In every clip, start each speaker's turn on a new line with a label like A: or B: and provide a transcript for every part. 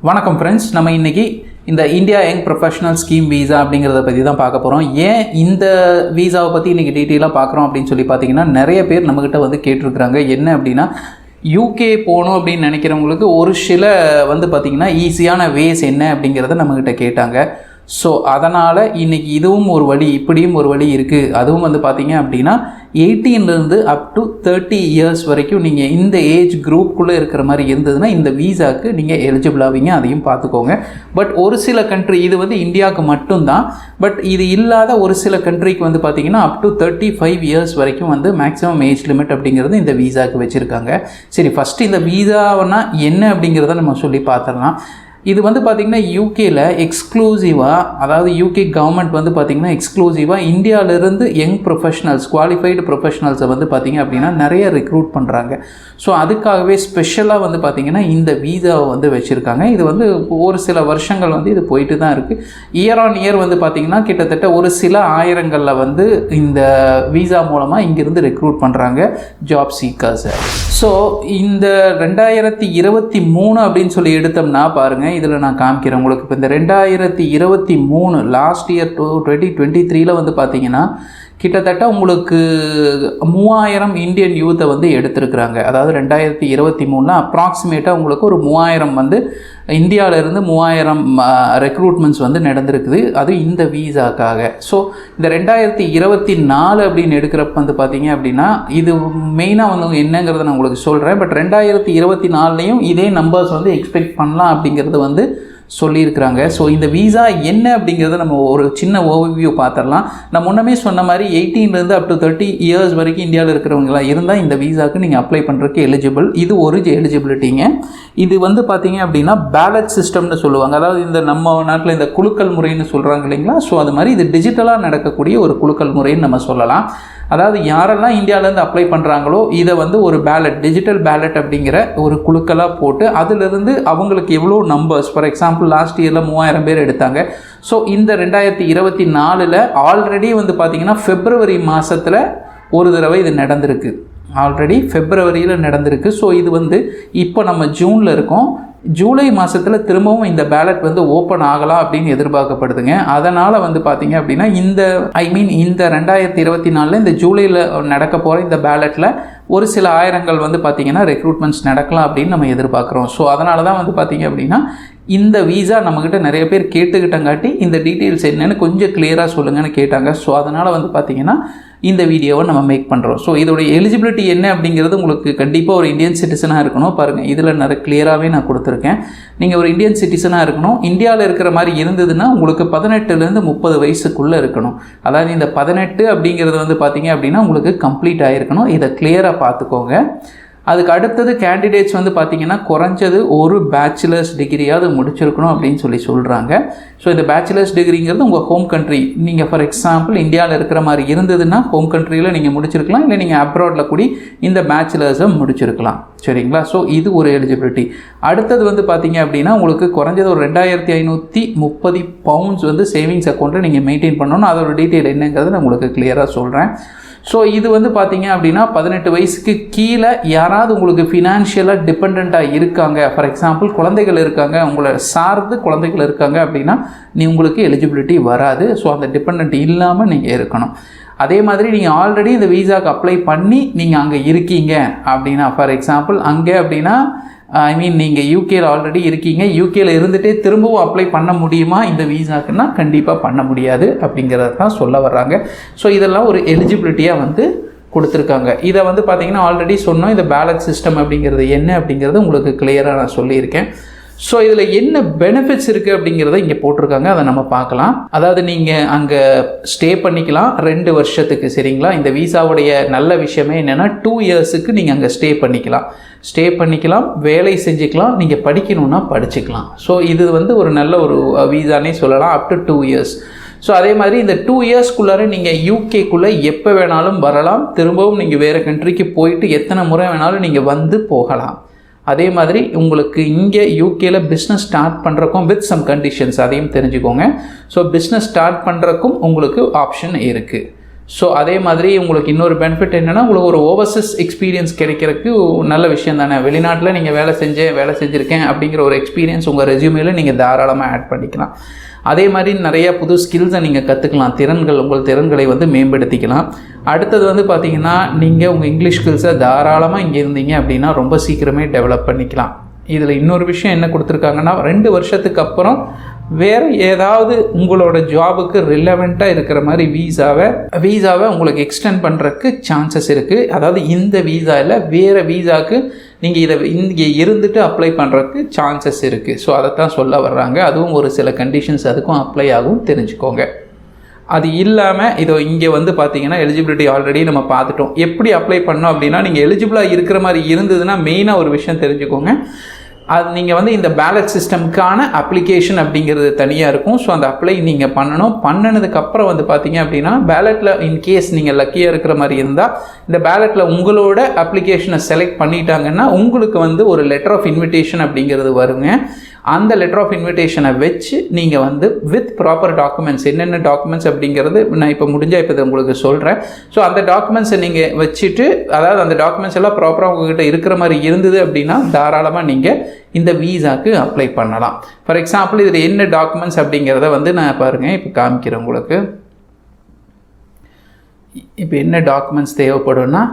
A: வணக்கம் ஃப்ரெண்ட்ஸ், நம்ம இன்றைக்கி இந்த India young professional scheme visa அப்படிங்கிறத பற்றி தான் பார்க்க போகிறோம். ஏன் இந்த வீசாவை பற்றி இன்றைக்கி டீட்டெயிலாக பார்க்குறோம் அப்படின்னு சொல்லி பார்த்தீங்கன்னா, நிறைய பேர் நம்மக்கிட்ட வந்து கேட்டிருக்கிறாங்க. என்ன அப்படின்னா, யூகே போகணும் அப்படின்னு நினைக்கிறவங்களுக்கு ஒரு சில வந்து பார்த்திங்கன்னா ஈஸியான வேஸ் என்ன அப்படிங்கிறத நம்மக்கிட்ட கேட்டாங்க. ஸோ அதனால் இன்றைக்கி இதுவும் ஒரு வழி, இப்படியும் ஒரு வழி இருக்குது. அதுவும் வந்து பார்த்திங்க அப்படின்னா 18 அப் டு 30 இயர்ஸ் வரைக்கும் நீங்கள் இந்த ஏஜ் குரூப்புக்குள்ளே இருக்கிற மாதிரி இருந்ததுன்னா இந்த வீசாவுக்கு நீங்கள் எலிஜிபிள் ஆவீங்க. அதையும் பார்த்துக்கோங்க. பட் ஒரு சில கண்ட்ரி, இது வந்து இந்தியாவுக்கு மட்டும்தான், பட் இது இல்லாத ஒரு சில கண்ட்ரிக்கு வந்து பார்த்திங்கன்னா அப் டு 35 இயர்ஸ் வரைக்கும் வந்து மேக்ஸிமம் ஏஜ் லிமிட் அப்படிங்கிறது இந்த வீசாவுக்கு வச்சுருக்காங்க. சரி, ஃபஸ்ட்டு இந்த வீசாவனா என்ன அப்படிங்கிறத நம்ம சொல்லி பார்த்துடலாம். இது வந்து பார்த்திங்கன்னா யூகேயில் எக்ஸ்க்ளூசிவாக, அதாவது யூகே கவர்மெண்ட் வந்து பார்த்திங்கன்னா எக்ஸ்க்ளூசிவாக இந்தியாவிலேருந்து யங் ப்ரொஃபஷனல்ஸ், குவாலிஃபைடு ப்ரொஃபஷனல்ஸை வந்து பார்த்திங்க அப்படின்னா நிறைய ரெக்ரூட் பண்ணுறாங்க. ஸோ அதுக்காகவே ஸ்பெஷலாக வந்து பார்த்திங்கன்னா இந்த வீசாவை வந்து வச்சுருக்காங்க. இது வந்து ஒரு சில வருஷங்கள் வந்து இது போயிட்டு தான் இருக்குது. இயர் ஆன் இயர் வந்து பார்த்திங்கன்னா கிட்டத்தட்ட ஒரு சில ஆயிரங்களில் வந்து இந்த வீசா மூலமாக இங்கேருந்து ரெக்ரூட் பண்ணுறாங்க ஜாப் சீக்கர்ஸை. ஸோ இந்த 2023 அப்படின்னு சொல்லி எடுத்தோம்னா பாருங்கள், இதில் நான் காமிக்கிறேன் உங்களுக்கு. இப்போ இந்த 2023 லாஸ்ட் இயர் 2023 வந்து பார்த்தீங்கன்னா கிட்டத்தட்ட உங்களுக்கு 3000 இந்தியன் யூத்தை வந்து எடுத்திருக்கிறாங்க. அதாவது 2023 அப்ராக்சிமேட்டாக உங்களுக்கு ஒரு 3000 வந்து இந்தியாவிலேருந்து 3000 ரெக்ரூட்மெண்ட்ஸ் வந்து நடந்திருக்குது. அது இந்த வீசாக்காக. ஸோ இந்த 2024 அப்படின்னு எடுக்கிறப்ப வந்து பார்த்தீங்க அப்படின்னா இது மெயினாக வந்து என்னங்கிறத நான் உங்களுக்கு சொல்கிறேன். பட் 2024லையும் இதே நம்பர்ஸ் வந்து எக்ஸ்பெக்ட் பண்ணலாம் அப்படிங்கிறது வந்து சொல்லியிருக்கிறாங்க. ஸோ இந்த வீசா என்ன அப்படிங்கிறத நம்ம ஒரு சின்ன ஓவர்வியூ பார்த்துடலாம். நான் முன்னமே சொன்ன மாதிரி 18 அப் டு 30 இயர்ஸ் வரைக்கும் இந்தியாவில் இருக்கிறவங்களாம் இருந்தால் இந்த வீசாவுக்கு நீங்கள் அப்ளை பண்ணுறதுக்கு எலிஜிபிள். இது ஒரு எலிஜிபிலிட்டிங்க. இது வந்து பார்த்தீங்க அப்படின்னா பேலட் சிஸ்டம்னு சொல்லுவாங்க. அதாவது இந்த நம்ம நாட்டில் இந்த குலுக்கல் முறைன்னு சொல்கிறாங்க இல்லைங்களா. ஸோ அது மாதிரி இது டிஜிட்டலாக நடக்கக்கூடிய ஒரு குலுக்கல் முறைன்னு நம்ம சொல்லலாம். அதாவது யாரெல்லாம் இந்தியாவிலேருந்து அப்ளை பண்ணுறாங்களோ இதை வந்து ஒரு பேலட், டிஜிட்டல் பேலட் அப்படிங்கிற ஒரு குழுக்களாக போட்டு அதிலிருந்து அவங்களுக்கு எவ்வளோ நம்பர்ஸ், ஃபார் எக்ஸாம்பிள் லாஸ்ட் இயரில் 3000 பேர் எடுத்தாங்க. ஸோ இந்த 2024 ஆல்ரெடி வந்து பார்த்திங்கன்னா February மாதத்தில் ஒரு தடவை இது நடந்திருக்கு. ஆல்ரெடி Februaryயில் நடந்திருக்கு. ஸோ இது வந்து இப்போ நம்ம ஜூனில் இருக்கோம். ஜூலை மாதத்தில் திரும்பவும் இந்த பேலட் வந்து ஓப்பன் ஆகலாம் அப்படின்னு எதிர்பார்க்கப்படுதுங்க. அதனால் வந்து பார்த்திங்க அப்படின்னா இந்த இந்த 2024 இந்த ஜூலையில் நடக்க போகிற இந்த பேலட்டில் ஒரு சில ஆயிரங்கள் வந்து பார்த்திங்கன்னா ரெக்ரூட்மெண்ட்ஸ் நடக்கலாம் அப்படின்னு நம்ம எதிர்பார்க்குறோம். ஸோ அதனால தான் வந்து பார்த்திங்க அப்படின்னா இந்த வீசா நம்மக்கிட்ட நிறைய பேர் கேட்டுக்கிட்டங்காட்டி இந்த டீட்டெயில்ஸ் என்னென்னு கொஞ்சம் கிளியராக சொல்லுங்கன்னு கேட்டாங்க. ஸோ அதனால் வந்து பார்த்திங்கன்னா இந்த வீடியோவை நம்ம மேக் பண்ணுறோம். ஸோ இதோடைய எலிஜிபிலிட்டி என்ன அப்படிங்கிறது உங்களுக்கு கண்டிப்பாக ஒரு இந்தியன் சிட்டிசனாக இருக்கணும். பாருங்கள், இதில் நிறைய கிளியராகவே நான் கொடுத்துருக்கேன். நீங்கள் ஒரு இந்தியன் சிட்டிசனாக இருக்கணும். இந்தியாவில் இருக்கிற மாதிரி இருந்ததுன்னா உங்களுக்கு 18லேருந்து 30 வயசுக்குள்ளே இருக்கணும். அதாவது இந்த 18 அப்படிங்கிறது வந்து பார்த்திங்க அப்படின்னா உங்களுக்கு கம்ப்ளீட் ஆகிருக்கணும். இதை கிளியராக பார்த்துக்கோங்க. அதுக்கு அடுத்தது கேண்டிடேட்ஸ் வந்து பார்த்திங்கன்னா குறைஞ்சது ஒரு பேச்சுலர்ஸ் டிகிரியாவது முடிச்சிருக்கணும் அப்படின்னு சொல்கிறாங்க. ஸோ இந்த பேச்சுலர்ஸ் டிகிரிங்கிறது உங்கள் ஹோம் கண்ட்ரி, நீங்கள் ஃபார் எக்ஸாம்பிள் இந்தியாவில் இருக்கிற மாதிரி இருந்ததுன்னா ஹோம் கண்ட்ரியில் நீங்கள் முடிச்சிருக்கலாம், இல்லை நீங்கள் அப்ராடில் கூடி இந்த பேச்சுலர்ஸை முடிச்சிருக்கலாம். சரிங்களா. ஸோ இது ஒரு எலிஜிபிலிட்டி. அடுத்தது வந்து பார்த்திங்க அப்படின்னா உங்களுக்கு குறைஞ்சது ஒரு 2530 பவுண்ட்ஸ் வந்து சேவிங்ஸ் அக்கௌண்ட்டில் நீங்கள் மெயின்டைன் பண்ணணும். அதோட டீட்டெயில் என்னங்கிறது நான் உங்களுக்கு கிளியராக சொல்கிறேன். ஸோ இது வந்து பார்த்திங்க அப்படின்னா 18 வயசுக்கு கீழே யாராவது உங்களுக்கு ஃபினான்ஷியலாக டிபெண்ட்டாக இருக்காங்க, ஃபார் எக்ஸாம்பிள் குழந்தைகள் இருக்காங்க, உங்களை சார்ந்து குழந்தைகள் இருக்காங்க அப்படின்னா உங்களுக்கு எலிஜிபிலிட்டி வராது. ஸோ அந்த டிபெண்ட் இல்லாமல் நீங்கள் இருக்கணும். அதே மாதிரி நீங்கள் ஆல்ரெடி இந்த வீசாவுக்கு அப்ளை பண்ணி நீங்கள் அங்கே இருக்கீங்க அப்படின்னா, ஃபார் எக்ஸாம்பிள் அங்கே அப்படின்னா நீங்கள் யூகேயில் ஆல்ரெடி இருக்கீங்க, யூகேயில் இருந்துகிட்டே திரும்பவும் அப்ளை பண்ண முடியுமா இந்த வீசாக்குன்னா கண்டிப்பாக பண்ண முடியாது அப்படிங்கிறத தான் சொல்ல வர்றாங்க. ஸோ இதெல்லாம் ஒரு எலிஜிபிலிட்டியாக வந்து கொடுத்துருக்காங்க. இதை வந்து பார்த்திங்கன்னா ஆல்ரெடி சொன்னோம். இந்த பேலட் சிஸ்டம் அப்படிங்கிறது என்ன அப்படிங்கிறது உங்களுக்கு கிளியராக நான் சொல்லியிருக்கேன். ஸோ இதில் என்ன பெனிஃபிட்ஸ் இருக்குது அப்படிங்கிறத இங்கே போட்டிருக்காங்க, அதை நம்ம பார்க்கலாம். அதாவது நீங்கள் அங்கே ஸ்டே பண்ணிக்கலாம் 2 வருஷத்துக்கு. சரிங்களா. இந்த வீசாவுடைய நல்ல விஷயமே என்னென்னா 2 இயர்ஸுக்கு நீங்கள் அங்கே ஸ்டே பண்ணிக்கலாம், வேலை செஞ்சுக்கலாம், நீங்கள் படிக்கணுன்னா படிச்சுக்கலாம். ஸோ இது வந்து ஒரு நல்ல ஒரு வீசானே சொல்லலாம், அப் டு 2 இயர்ஸ். ஸோ அதே மாதிரி இந்த 2 இயர்ஸ்க்குள்ளார நீங்கள் யூகேக்குள்ளே எப்போ வேணாலும் வரலாம். திரும்பவும் நீங்கள் வேறு கண்ட்ரிக்கு போயிட்டு எத்தனை முறை வேணாலும் நீங்கள் வந்து போகலாம். அதே மாதிரி உங்களுக்கு இங்கே யூகேல பிஸ்னஸ் ஸ்டார்ட் பண்ணுறக்கும் வித் சம் கண்டிஷன்ஸ், அதையும் தெரிஞ்சுக்கோங்க. ஸோ பிஸ்னஸ் ஸ்டார்ட் பண்ணுறக்கும் உங்களுக்கு ஆப்ஷன் இருக்குது. ஸோ அதே மாதிரி உங்களுக்கு இன்னொரு பெனிஃபிட் என்னென்னா உங்களுக்கு ஒரு ஓவர்சீஸ் எக்ஸ்பீரியன்ஸ் கிடைக்கிறதுக்கு நல்ல விஷயம் தானே. வெளிநாட்டில் நீங்கள் வேலை செஞ்சுருக்கேன் அப்படிங்கிற ஒரு எக்ஸ்பீரியன்ஸ் உங்கள் ரெஸ்யூமேல நீங்கள் தாராளமாக ஆட் பண்ணிக்கலாம். அதே மாதிரி நிறையா புது ஸ்கில்ஸை நீங்கள் கற்றுக்கலாம், உங்கள் திறன்களை வந்து மேம்படுத்திக்கலாம். அடுத்தது வந்து பார்த்திங்கன்னா நீங்கள் உங்கள் இங்கிலீஷ் ஸ்கில்ஸை தாராளமாக இங்கே இருந்தீங்க அப்படின்னா ரொம்ப சீக்கிரமே டெவலப் பண்ணிக்கலாம். இதில் இன்னொரு விஷயம் என்ன கொடுத்துருக்காங்கன்னா 2 வருஷத்துக்கு அப்புறம் வேறு ஏதாவது உங்களோட ஜாபுக்கு ரிலவெண்ட்டாக இருக்கிற மாதிரி வீசாவை உங்களுக்கு எக்ஸ்டெண்ட் பண்ணுறதுக்கு சான்சஸ் இருக்குது. அதாவது இந்த வீசா இல்லை, வேறு வீசாவுக்கு நீங்கள் இங்கே இருந்துட்டு அப்ளை பண்ணுறதுக்கு சான்சஸ் இருக்குது. ஸோ அதைத்தான் சொல்ல வர்றாங்க. அதுவும் ஒரு சில கண்டிஷன்ஸ் அதுக்கும் அப்ளை ஆகும், தெரிஞ்சுக்கோங்க. அது இல்லாமல் இதோ இங்கே வந்து பார்த்தீங்கன்னா எலிஜிபிலிட்டி ஆல்ரெடி நம்ம பார்த்துட்டோம். எப்படி அப்ளை பண்ணோம் அப்படின்னா நீங்கள் எலிஜிபிளாக இருக்கிற மாதிரி இருந்ததுன்னா மெயினாக ஒரு விஷயம் தெரிஞ்சுக்கோங்க. அது நீங்கள் வந்து இந்த பேலட் சிஸ்டம்க்கான அப்ளிகேஷன் அப்படிங்கிறது தனியாக இருக்கும். ஸோ அந்த அப்ளை நீங்கள் பண்ணினதுக்கப்புறம் வந்து பார்த்தீங்க அப்படின்னா பேலட்டில் இன்கேஸ் நீங்கள் லக்கியாக இருக்கிற மாதிரி இருந்தால் இந்த பேலட்டில் உங்களோட அப்ளிகேஷனை செலக்ட் பண்ணிட்டாங்கன்னா உங்களுக்கு வந்து ஒரு லெட்டர் ஆஃப் இன்விடேஷன் அப்படிங்கிறது வருங்க. அந்த லெட்டர் ஆஃப் இன்விடேஷனை வச்சு நீங்கள் வந்து வித் ப்ராப்பர் டாக்குமெண்ட்ஸ், என்னென்ன டாக்குமெண்ட்ஸ் அப்படிங்கிறது நான் இப்போ இதை உங்களுக்கு சொல்கிறேன். ஸோ அந்த டாக்குமெண்ட்ஸை நீங்கள் வச்சுட்டு, அதாவது அந்த டாக்குமெண்ட்ஸ் எல்லாம் ப்ராப்பராக உங்கள்கிட்ட இருக்கிற மாதிரி இருந்தது அப்படின்னா தாராளமாக நீங்கள் இந்த வீசாக்கு அப்ளை பண்ணலாம். ஃபார் எக்ஸாம்பிள் இதில் என்ன டாக்குமெண்ட்ஸ் அப்படிங்கிறத வந்து நான் பாருங்கள் இப்போ காமிக்கிறேன் உங்களுக்கு. இப்போ என்ன டாக்குமெண்ட்ஸ் தேவைப்படும்னா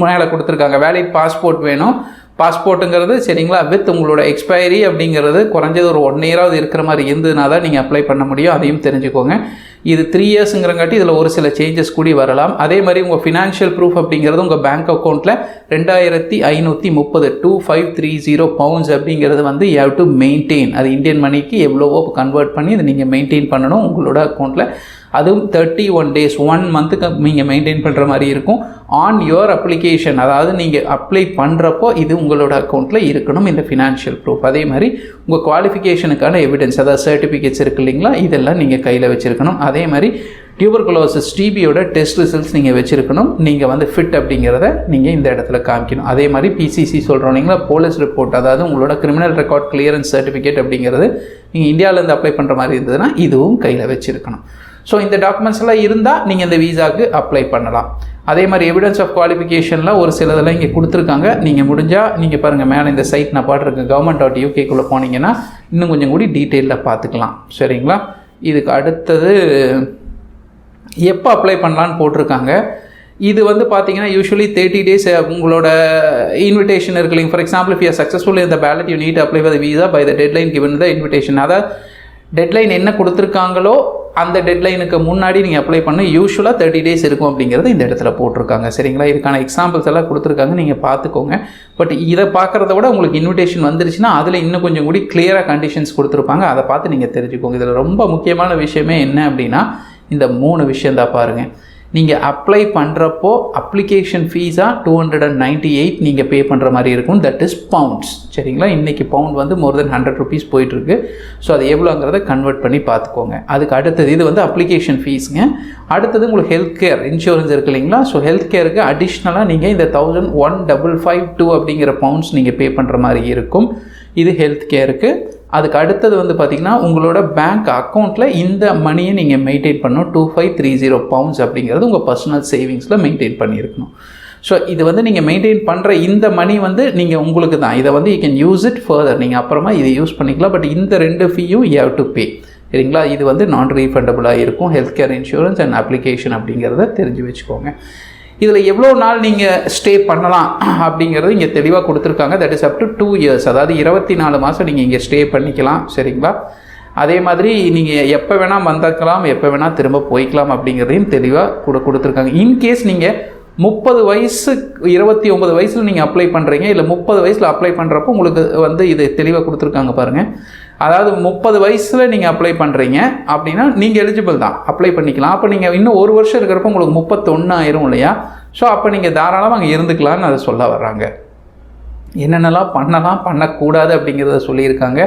A: மேலே கொடுத்துருக்காங்க. வேலிட் பாஸ்போர்ட் வேணும். பாஸ்போர்ட்டுங்கிறது சரிங்களா, வித் உங்களோட எக்ஸ்பைரி அப்படிங்கிறது குறைஞ்சது ஒரு 1 இயராவது இருக்கிற மாதிரி இருந்ததுனா தான் நீங்கள் அப்ளை பண்ண முடியும். அதையும் தெரிஞ்சுக்கோங்க. இது 3 இயர்ஸுங்கிறங்காட்டி இதில் ஒரு சில சேஞ்சஸ் கூடி வரலாம். அதே மாதிரி உங்கள் ஃபினான்ஷியல் ப்ரூஃப் அப்படிங்கிறது உங்கள் பேங்க் அக்கௌண்ட்டில் 2530 2530 பவுண்ட்ஸ் அப்படிங்கிறது வந்து யூ ஹேவ் டு மெயின்டைன். அது இந்தியன் மணிக்கு எவ்வளவோ கன்வெர்ட் பண்ணி அதை நீங்கள் மெயின்டைன் பண்ணணும் உங்களோட அக்கௌண்ட்டில். அதுவும் 31 days 1 மந்த்துக்கு நீங்கள் மெயின்டைன் பண்ணுற மாதிரி இருக்கும். ஆன் யுவர் அப்ளிகேஷன், அதாவது நீங்கள் அப்ளை பண்ணுறப்போ இது உங்களோட அக்கௌண்ட்டில் இருக்கணும் இந்த ஃபினான்ஷியல் ப்ரூஃப். அதே மாதிரி உங்கள் குவாலிஃபிகேஷனுக்கான எவிடன்ஸ், அதாவது சர்டிஃபிகேட்ஸ் இருக்குது இல்லைங்களா, இதெல்லாம் நீங்கள் கையில் வச்சுருக்கணும். அதே மாதிரி டியூபர்குலோசிஸ் டிபியோட டெஸ்ட் ரிசல்ட்ஸ் நீங்கள் வச்சுருக்கணும். நீங்கள் வந்து ஃபிட் அப்படிங்கிறத நீங்கள் இந்த இடத்துல காமிக்கணும். அதே மாதிரி பிசிசி சொல்கிறோம் இல்லைங்களா, போலீஸ் ரிப்போர்ட், அதாவது உங்களோட கிரிமினல் ரெக்கார்ட் கிளியரன்ஸ் சர்டிஃபிகேட் அப்படிங்கிறது நீங்கள் இந்தியாவிலேருந்து அப்ளை பண்ணுற மாதிரி இருந்ததுன்னா இதுவும் கையில் வச்சுருக்கணும். ஸோ இந்த டாக்குமெண்ட்ஸ் எல்லாம் இருந்தால் நீங்கள் இந்த வீசாவுக்கு அப்ளை பண்ணலாம். அதே மாதிரி எவிடன்ஸ் ஆஃப் குவாலிஃபிகேஷனில் ஒரு சிலதெல்லாம் இங்கே கொடுத்துருக்காங்க. நீங்கள் முடிஞ்சால் நீங்கள் பாருங்கள், மேலே இந்த சைட் நான் பாட்டுருக்கேன், government.uk போனீங்கன்னா இன்னும் கொஞ்சம் கூடி டீட்டெயிலில் பார்த்துக்கலாம். சரிங்களா. இதுக்கு அடுத்தது எப்போ அப்ளை பண்ணலான்னு போட்டிருக்காங்க. இது வந்து பார்த்தீங்கன்னா யூஸ்வலி 30 days உங்களோட இன்விடேஷன் இருக்கு இல்லைங்க. For example if you are successful in the ballot you need apply for the visa by the deadline given the invitation. அதாவது டெட்லைன் என்ன கொடுத்துருக்காங்களோ அந்த டெட்லைனுக்கு முன்னாடி நீங்கள் அப்ளை பண்ண யூஸ்வலாக 30 days இருக்கும் அப்படிங்கிறது இந்த இடத்துல போட்டிருக்காங்க. சரிங்களா. இதுக்கான எக்ஸாம்பிள்ஸ் எல்லாம் கொடுத்துருக்காங்க, நீங்கள் பார்த்துக்கோங்க. பட் இதை பார்க்குறத விட உங்களுக்கு இன்விடேஷன் வந்துருச்சுன்னா அதில் இன்னும் கொஞ்சம் கூடி கிளியராக கண்டிஷன்ஸ் கொடுத்துருப்பாங்க. அதை பார்த்து நீங்கள் தெரிஞ்சுக்கோங்க. இதில் ரொம்ப முக்கியமான விஷயமே என்ன அப்படின்னா இந்த 3 விஷயம் தான் பாருங்கள். நீங்கள் அப்ளை பண்ணுறப்போ அப்ளிகேஷன் ஃபீஸாக 298 நீங்கள் பே பண்ணுற மாதிரி இருக்கும். That is pounds. சரிங்களா. இன்றைக்கி பவுண்ட் வந்து மோர் தென் 100 rupees போயிட்டுருக்கு. ஸோ அது எவ்வளோங்கிறத கன்வெர்ட் பண்ணி பார்த்துக்கோங்க. அதுக்கு அடுத்தது இது வந்து அப்ளிகேஷன் ஃபீஸுங்க. அடுத்தது உங்களுக்கு ஹெல்த் கேர் இன்சூரன்ஸ் இருக்குது இல்லைங்களா. ஸோ ஹெல்த் கேருக்கு அடிஷ்னலாக நீங்கள் இந்த 11,552 அப்படிங்கிற பவுண்ட்ஸ் நீங்கள் பே பண்ணுற மாதிரி இருக்கும். இது ஹெல்த் கேருக்கு. அதுக்கு அடுத்தது வந்து பார்த்திங்கன்னா உங்களோட பேங்க் அக்கௌண்ட்டில் இந்த மணியை நீங்கள் மெயின்டைன் பண்ணணும். 2530 பவுண்ட்ஸ் அப்படிங்கிறது உங்கள் பர்சனல் சேவிங்ஸில் மெயின்டைன் பண்ணியிருக்கணும். ஸோ இது வந்து நீங்கள் மெயின்டைன் பண்ணுற இந்த மணி வந்து நீங்கள் உங்களுக்கு தான். இதை வந்து you can use it further, நீங்கள் அப்புறமா இதை யூஸ் பண்ணிக்கலாம். பட் இந்த 2 ஃபீயும் யூ ஹேவ் டு பே. சரிங்களா. இது வந்து நான் ரீஃபண்டபுளாக இருக்கும். Health care insurance and application அப்படிங்கிறத தெரிஞ்சு வச்சுக்கோங்க. இதில் எவ்வளோ நாள் நீங்கள் ஸ்டே பண்ணலாம் அப்படிங்கிறது இங்கே தெளிவாக கொடுத்துருக்காங்க. That is up to 2 years, அதாவது 24 மாதம் நீங்கள் இங்கே ஸ்டே பண்ணிக்கலாம். சரிங்களா. அதே மாதிரி நீங்கள் எப்போ வேணால் வந்துக்கலாம், எப்போ வேணால் திரும்ப போய்க்கலாம் அப்படிங்கிறதையும் தெளிவாக கொடுத்துருக்காங்க. இன்கேஸ் நீங்கள் 30 வயசு 29 வயசில் நீங்கள் அப்ளை பண்ணுறீங்க, இல்லை 30 வயசில் அப்ளை பண்ணுறப்போ உங்களுக்கு வந்து இது தெளிவாக கொடுத்துருக்காங்க பாருங்கள். அதாவது 30 வயசில் நீங்கள் அப்ளை பண்ணுறீங்க அப்படின்னா நீங்கள் எலிஜிபிள் தான், அப்ளை பண்ணிக்கலாம். அப்போ நீங்கள் இன்னும் 1 வருஷம் இருக்கிறப்போ உங்களுக்கு 31 ஆயிரும் இல்லையா. ஸோ அப்போ நீங்கள் தாராளமாக அங்கே இருந்துக்கலான்னு அதை சொல்ல வர்றாங்க. என்னென்னலாம் பண்ணலாம் பண்ணக்கூடாது அப்படிங்கிறத சொல்லியிருக்காங்க.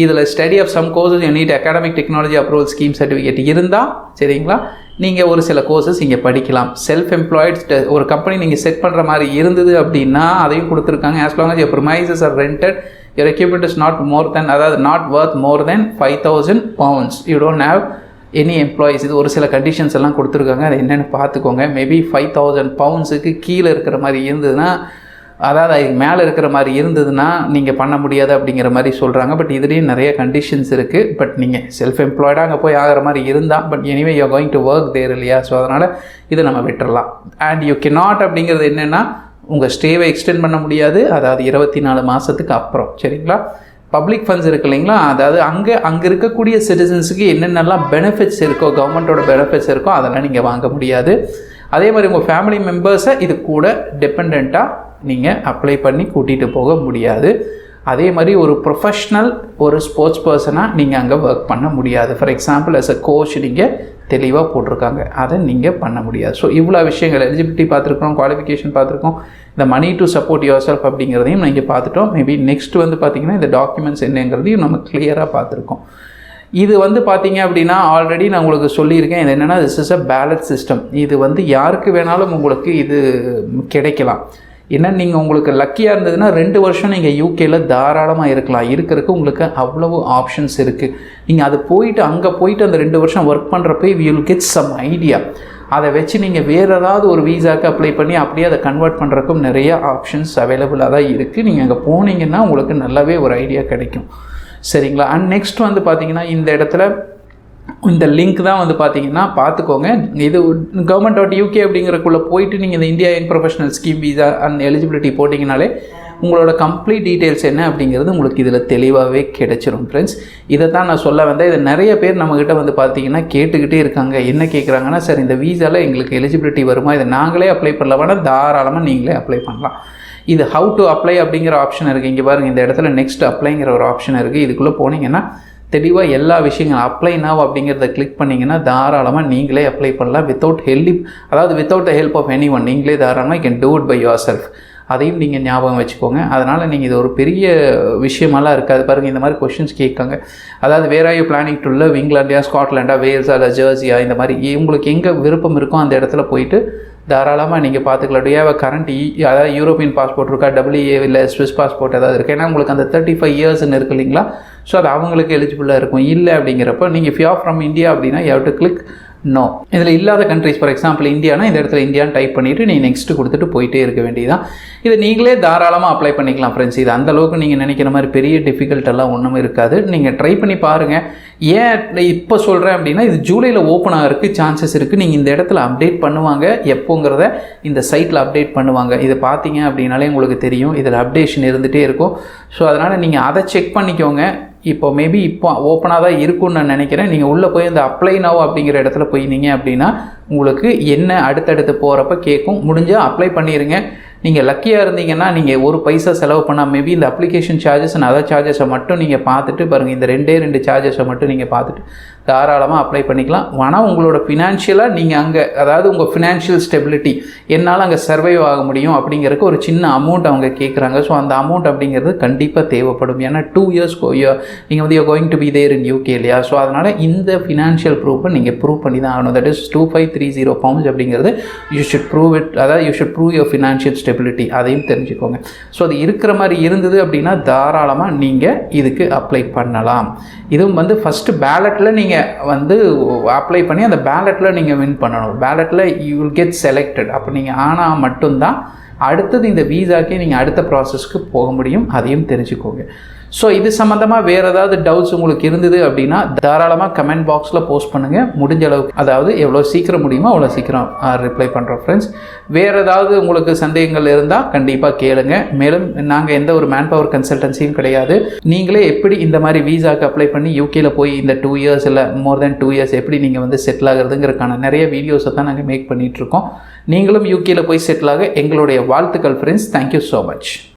A: இதில் study of some courses you need academic technology approval scheme certificate இருந்தால் சரிங்களா நீங்கள் ஒரு சில கோர்சஸ் இங்கே படிக்கலாம். செல்ஃப் எம்ப்ளாய்டு ஒரு கம்பெனி நீங்கள் செட் பண்ணுற மாதிரி இருந்தது அப்படின்னா அதையும் கொடுத்துருக்காங்க. as long as your premises are rented, your equipment is not worth more than 5,000 pounds, you don't have any employees, இது ஒரு சில கண்டிஷன்ஸ் எல்லாம் கொடுத்துருக்காங்க, அது என்னென்னு பார்த்துக்கோங்க. மேபி 5000 பவுண்ட்ஸுக்கு கீழே இருக்கிற மாதிரி இருந்ததுன்னா, அதாவது அதுக்கு மேலே இருக்கிற மாதிரி இருந்ததுன்னா நீங்கள் பண்ண முடியாது அப்படிங்கிற மாதிரி சொல்கிறாங்க. பட் இதுலேயும் நிறைய கண்டிஷன்ஸ் இருக்குது. பட் நீங்கள் செல்ஃப் எம்ப்ளாய்டாக அங்கே போய் ஆகிற மாதிரி இருந்தால், but anyway you going to work there இல்லையா, ஸோ அதனால் இதை நம்ம விட்டுறலாம். அண்ட் யூ கெனாட் அப்படிங்கிறது என்னென்னா, உங்கள் ஸ்டேவை எக்ஸ்டெண்ட் பண்ண முடியாது, அதாவது 24 மாதத்துக்கு அப்புறம். சரிங்களா? பப்ளிக் ஃபண்ட்ஸ் இருக்குது இல்லைங்களா, அதாவது அங்கே இருக்கக்கூடிய சிட்டிசன்ஸுக்கு என்னென்னலாம் பெனிஃபிட்ஸ் இருக்கோ, கவர்மெண்ட்டோட பெனிஃபிட்ஸ் இருக்கோ, அதெல்லாம் நீங்கள் வாங்க முடியாது. அதே மாதிரி உங்கள் ஃபேமிலி மெம்பர்ஸை இது கூட டிபெண்ட்டாக நீங்கள் அப்ளை பண்ணி கூட்டிகிட்டு போக முடியாது. அதே மாதிரி ஒரு ப்ரொஃபஷ்னல் ஒரு ஸ்போர்ட்ஸ் பர்சனாக நீங்கள் அங்கே ஒர்க் பண்ண முடியாது. For example as a coach நீங்கள் தெளிவாக போட்டிருக்காங்க, அதை நீங்கள் பண்ண முடியாது. ஸோ இவ்வளோ விஷயங்கள் எலிஜிபிலிட்டி பார்த்துருக்கோம், குவாலிஃபிகேஷன் பார்த்துருக்கோம், இந்த money to support your self அப்படிங்கிறதையும் நீங்கள் பார்த்துட்டோம். மேபி நெக்ஸ்ட் பார்த்திங்கன்னா இந்த டாக்குமெண்ட்ஸ் என்னங்கிறதையும் நம்ம கிளியராக பார்த்துருக்கோம். இது பார்த்திங்க அப்படின்னா ஆல்ரெடி நான் உங்களுக்கு சொல்லியிருக்கேன், இது என்னென்னா this is a ballot system. இது யாருக்கு வேணாலும் உங்களுக்கு இது கிடைக்கலாம். ஏன்னா நீங்கள் உங்களுக்கு லக்கியாக இருந்ததுன்னா 2 வருஷம் நீங்கள் யூகேயில் தாராளமாக இருக்கலாம். இருக்கிறதுக்கு உங்களுக்கு அவ்வளவு ஆப்ஷன்ஸ் இருக்குது. நீங்கள் அது அங்கே போயிட்டு அந்த 2 வருஷம் ஒர்க் பண்ணுறப்ப we will get some idea. அதை வச்சு நீங்கள் வேறு ஏதாவது ஒரு வீசாக்கு அப்ளை பண்ணி அப்படியே அதை கன்வெர்ட் பண்ணுறக்கும் நிறைய ஆப்ஷன்ஸ் அவைலபிளாக தான் இருக்குது. நீங்கள் அங்கே போனீங்கன்னா உங்களுக்கு நல்லாவே ஒரு ஐடியா கிடைக்கும். சரிங்களா? அண்ட் நெக்ஸ்ட் பார்த்திங்கன்னா இந்த இடத்துல இந்த லிங்க் தான் பார்த்தீங்கன்னா பார்த்துக்கோங்க. இது government.uk அப்படிங்கிறக்குள்ளே போயிட்டு நீங்கள் இந்த India young professional scheme visa and eligibility போட்டிங்கனாலே உங்களோட கம்ப்ளீட் டீட்டெயில்ஸ் என்ன அப்படிங்கிறது உங்களுக்கு இதில் தெளிவாகவே கிடைச்சிரும் ஃப்ரெண்ட்ஸ். இதை தான் நான் சொல்ல வந்தேன். இது நிறைய பேர் நம்மக்கிட்ட பார்த்தீங்கன்னா கேட்டுக்கிட்டே இருக்காங்க. என்ன கேட்குறாங்கன்னா, சார் இந்த வீசாவில் எங்களுக்கு எலிஜிபிலிட்டி வருமா, இதை நாங்களே அப்ளை பண்ணலாம்னா தாராளமாக நீங்களே அப்ளை பண்ணலாம். இது ஹவு டு அப்ளை அப்படிங்கிற ஆப்ஷன் இருக்குது. இங்கே பாருங்கள், இந்த இடத்துல நெக்ஸ்ட் அப்ளைங்கிற ஒரு ஆப்ஷன் இருக்குது. இதுக்குள்ளே போனீங்கன்னா தெளிவாக எல்லா விஷயங்களும் அப்ளை நவ் அப்படிங்கிறத கிளிக் பண்ணிங்கன்னா தாராளமாக நீங்களே அப்ளை பண்ணலாம். Without the help of any one. நீங்களே தாராளமாக can do it by your self. அதையும் நீங்கள் ஞாபகம் வச்சுக்கோங்க. அதனால் நீங்கள் இது ஒரு பெரிய விஷயமெல்லாம் இருக்காது. பாருங்கள், இந்த மாதிரி கொஷின்ஸ் கேட்காங்க. அதாவது where are you planning to live, இங்கிலாண்டியா, ஸ்காட்லாண்டா, வேல்ஸா, இல்லை ஜெர்சியா, இந்த மாதிரி உங்களுக்கு எங்கே விருப்பம் இருக்கோ அந்த இடத்துல போயிட்டு தாராளமாக நீங்கள் பார்த்துக்கலாம். டு ஹேவ் அ கரண்ட் அதாவது யூரோப்பியன் பாஸ்போர்ட் இருக்கா, WA இல்லை ஸ்விஸ் பாஸ்போர்ட் ஏதாவது இருக்குது. ஏன்னா உங்களுக்கு அந்த 35 இயர்ஸ்ன்னு இருக்குது இல்லைங்களா, ஸோ அது அவங்களுக்கு எலிஜிபிளாக இருக்கும். இல்லை அப்படிங்கிறப்ப நீங்கள் if you are from India அப்படின்னா you have to click no. இதில் இல்லாத கண்ட்ரிஸ், ஃபார் எக்ஸாம்பிள் இந்தியானா இந்த இடத்துல இந்தியான்னு டைப் பண்ணிவிட்டு நீங்கள் நெக்ஸ்ட்டு கொடுத்துட்டு போயிட்டே இருக்க வேண்டியதான். இதை நீங்களே தாராளமாக அப்ளை பண்ணிக்கலாம் ஃப்ரெண்ட்ஸ். இது அந்தளவுக்கு நீங்கள் நினைக்கிற மாதிரி பெரிய டிஃபிகல்ட்டெல்லாம் ஒன்றும் இருக்காது. நீங்கள் ட்ரை பண்ணி பாருங்கள். ஏன் இப்போ சொல்கிறேன் அப்படின்னா, இது ஜூலையில் ஓப்பன் ஆகிறதுக்கு சான்சஸ் இருக்குது. நீங்கள் இந்த இடத்துல அப்டேட் பண்ணுவாங்க. எப்போங்கிறத இந்த சைட்டில் அப்டேட் பண்ணுவாங்க. இதை பார்த்தீங்க அப்படின்னாலே உங்களுக்கு தெரியும், இதில் அப்டேஷன் இருந்துகிட்டே இருக்கும். ஸோ அதனால் நீங்கள் அதை செக் பண்ணிக்கோங்க. மேபி இப்போ ஓப்பனாக தான் இருக்கும்னு நான் நினைக்கிறேன். நீங்கள் உள்ளே போய் இந்த அப்ளை நவ் அப்படிங்கிற இடத்துல போயிருந்தீங்க அப்படின்னா உங்களுக்கு என்ன அடுத்தடுத்து போகிறப்ப கேட்கும். முடிஞ்சால் அப்ளை பண்ணிடுங்க. நீங்கள் லக்கியாக இருந்தீங்கன்னா நீங்கள் ஒரு பைசா செலவு பண்ணால் மேபி இந்த அப்ளிகேஷன் சார்ஜஸ் அண்ட் அதர் சார்ஜஸை மட்டும் நீங்கள் பார்த்துட்டு பாருங்கள். இந்த 2 சார்ஜஸை மட்டும் நீங்கள் பார்த்துட்டு தாராளமாக அப்ளை பண்ணிக்கலாம். ஆனால் உங்களோட ஃபினான்ஷியலாக நீங்கள் அங்கே, அதாவது உங்கள் ஃபினான்ஷியல் ஸ்டெபிலிட்டி என்னால் அங்கே சர்வைவ் ஆக முடியும் அப்படிங்கிறதுக்கு ஒரு சின்ன அமௌண்ட் அவங்க கேட்குறாங்க. ஸோ அந்த அமௌண்ட் அப்படிங்கிறது கண்டிப்பாக தேவைப்படும். ஏன்னா 2 இயர்ஸ் நீங்கள் you going to be there in UK இல்லையா. ஸோ அதனால் இந்த ஃபினான்ஷியல் ப்ரூஃபை நீங்கள் ப்ரூவ் பண்ணி தான் ஆகணும். தட் இஸ் 2530 pounds அப்படிங்கிறது யூ ஷுட் ப்ரூவ் இட். அதாவது you should prove your financial stability. அதையும் தெரிஞ்சுக்கோங்க. ஸோ அது இருக்கிற மாதிரி இருந்தது அப்படின்னா தாராளமாக நீங்கள் இதுக்கு அப்ளை பண்ணலாம். இதுவும் ஃபஸ்ட்டு பேலட்டில் நீங்கள் அப்ளை பண்ணி அந்த பேலட்டில் நீங்கள் வின் பண்ணணும். பேலட்டில் யூ வில் கெட் செலக்டட். அப்போ நீங்கள் ஆனால் மட்டும்தான் அடுத்தது இந்த வீசாக்கே நீங்கள் அடுத்த ப்ராசஸ்க்கு போக முடியும். அதையும் தெரிஞ்சுக்கோங்க. ஸோ இது சம்மந்தமாக வேறு ஏதாவது டவுட்ஸ் உங்களுக்கு இருந்தது அப்படின்னா தாராளமாக கமெண்ட் பாக்ஸில் போஸ்ட் பண்ணுங்கள். முடிஞ்ச அளவுக்கு, அதாவது எவ்வளோ சீக்கிரம் முடியுமோ அவ்வளோ சீக்கிரம் ரிப்ளை பண்ணுறோம் ஃப்ரெண்ட்ஸ். வேறு ஏதாவது உங்களுக்கு சந்தேகங்கள் இருந்தால் கண்டிப்பாக கேளுங்க. மேலும் நாங்கள் எந்த ஒரு மேன் பவர் கன்சல்டன்சியும் கிடையாது. நீங்களே எப்படி இந்த மாதிரி வீசாக்கு அப்ளை பண்ணி யூகேயில் போய் இந்த 2 இயர்ஸ் இல்லை மோர் தென் 2 இயர்ஸ் எப்படி நீங்கள் செட்டில் ஆகிறதுங்கிறதுக்கான நிறைய வீடியோஸை தான் நாங்கள் மேக் பண்ணிகிட்ருக்கோம். நீங்களும் யூகேயில் போய் செட்டில் ஆக எங்களுடைய வாழ்த்துக்கள் ஃப்ரெண்ட்ஸ். Thank you so much.